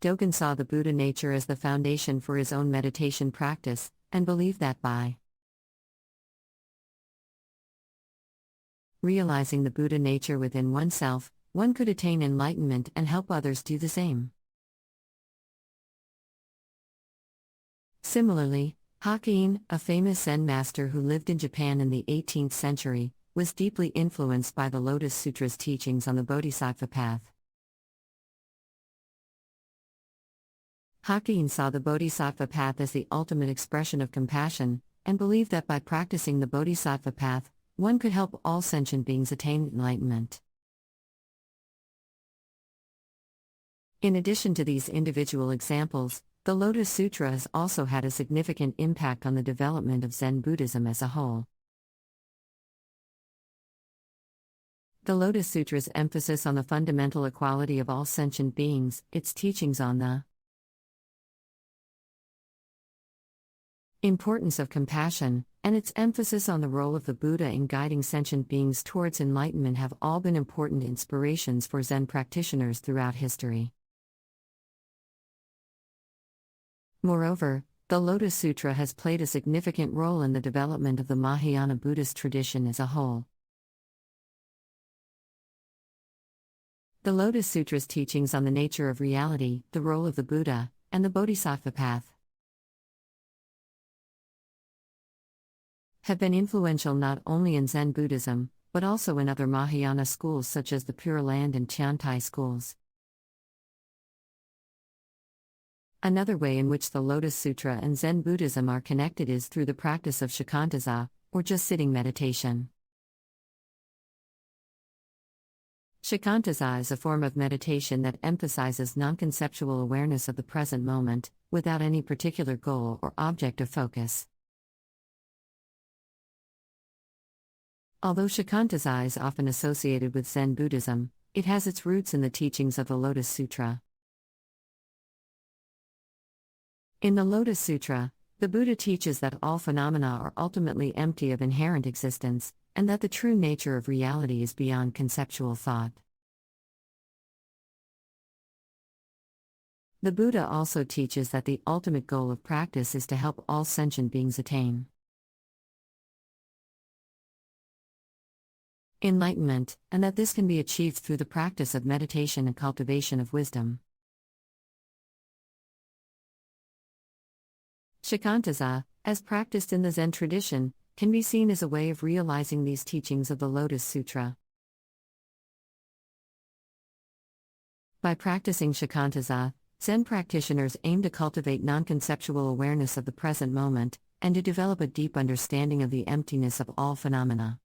Dogen saw the Buddha nature as the foundation for his own meditation practice, and believed that by realizing the Buddha nature within oneself, one could attain enlightenment and help others do the same. Similarly, Hakuin, a famous Zen master who lived in Japan in the 18th century, was deeply influenced by the Lotus Sutra's teachings on the Bodhisattva path. Hakuin saw the Bodhisattva path as the ultimate expression of compassion, and believed that by practicing the Bodhisattva path, one could help all sentient beings attain enlightenment. In addition to these individual examples, the Lotus Sutra has also had a significant impact on the development of Zen Buddhism as a whole. The Lotus Sutra's emphasis on the fundamental equality of all sentient beings, its teachings on the importance of compassion, and its emphasis on the role of the Buddha in guiding sentient beings towards enlightenment have all been important inspirations for Zen practitioners throughout history. Moreover, the Lotus Sutra has played a significant role in the development of the Mahayana Buddhist tradition as a whole. The Lotus Sutra's teachings on the nature of reality, the role of the Buddha, and the Bodhisattva path have been influential not only in Zen Buddhism, but also in other Mahayana schools such as the Pure Land and Tiantai schools. Another way in which the Lotus Sutra and Zen Buddhism are connected is through the practice of shikantaza, or just sitting meditation. Shikantaza is a form of meditation that emphasizes non-conceptual awareness of the present moment, without any particular goal or object of focus. Although shikantaza is often associated with Zen Buddhism, it has its roots in the teachings of the Lotus Sutra. In the Lotus Sutra, the Buddha teaches that all phenomena are ultimately empty of inherent existence, and that the true nature of reality is beyond conceptual thought. The Buddha also teaches that the ultimate goal of practice is to help all sentient beings attain enlightenment, and that this can be achieved through the practice of meditation and cultivation of wisdom. Shikantaza, as practiced in the Zen tradition, can be seen as a way of realizing these teachings of the Lotus Sutra. By practicing shikantaza, Zen practitioners aim to cultivate non-conceptual awareness of the present moment, and to develop a deep understanding of the emptiness of all phenomena.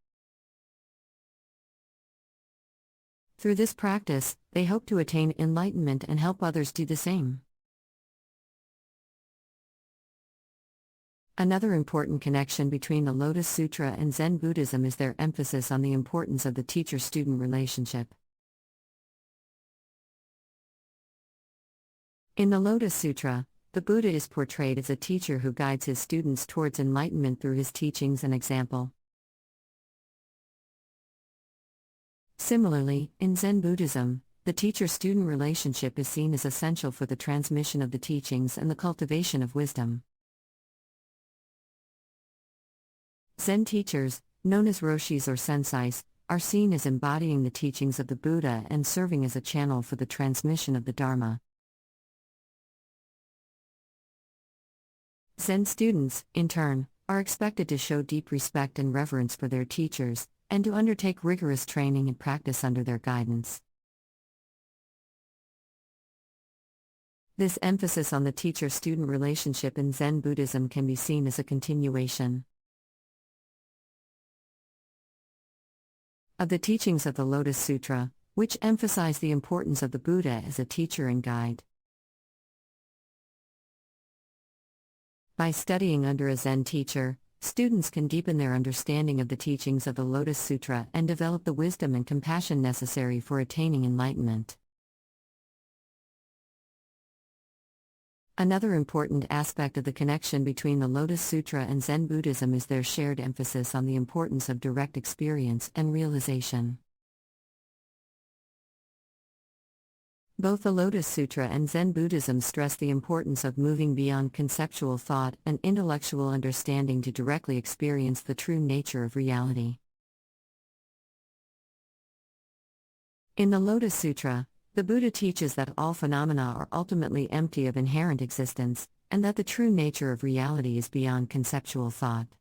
Through this practice, they hope to attain enlightenment and help others do the same. Another important connection between the Lotus Sutra and Zen Buddhism is their emphasis on the importance of the teacher-student relationship. In the Lotus Sutra, the Buddha is portrayed as a teacher who guides his students towards enlightenment through his teachings and example. Similarly, in Zen Buddhism, the teacher-student relationship is seen as essential for the transmission of the teachings and the cultivation of wisdom. Zen teachers, known as roshis or sensais, are seen as embodying the teachings of the Buddha and serving as a channel for the transmission of the Dharma. Zen students, in turn, are expected to show deep respect and reverence for their teachers, and to undertake rigorous training and practice under their guidance. This emphasis on the teacher-student relationship in Zen Buddhism can be seen as a continuation of the teachings of the Lotus Sutra, which emphasize the importance of the Buddha as a teacher and guide. By studying under a Zen teacher, students can deepen their understanding of the teachings of the Lotus Sutra and develop the wisdom and compassion necessary for attaining enlightenment. Another important aspect of the connection between the Lotus Sutra and Zen Buddhism is their shared emphasis on the importance of direct experience and realization. Both the Lotus Sutra and Zen Buddhism stress the importance of moving beyond conceptual thought and intellectual understanding to directly experience the true nature of reality. In the Lotus Sutra, the Buddha teaches that all phenomena are ultimately empty of inherent existence, and that the true nature of reality is beyond conceptual thought.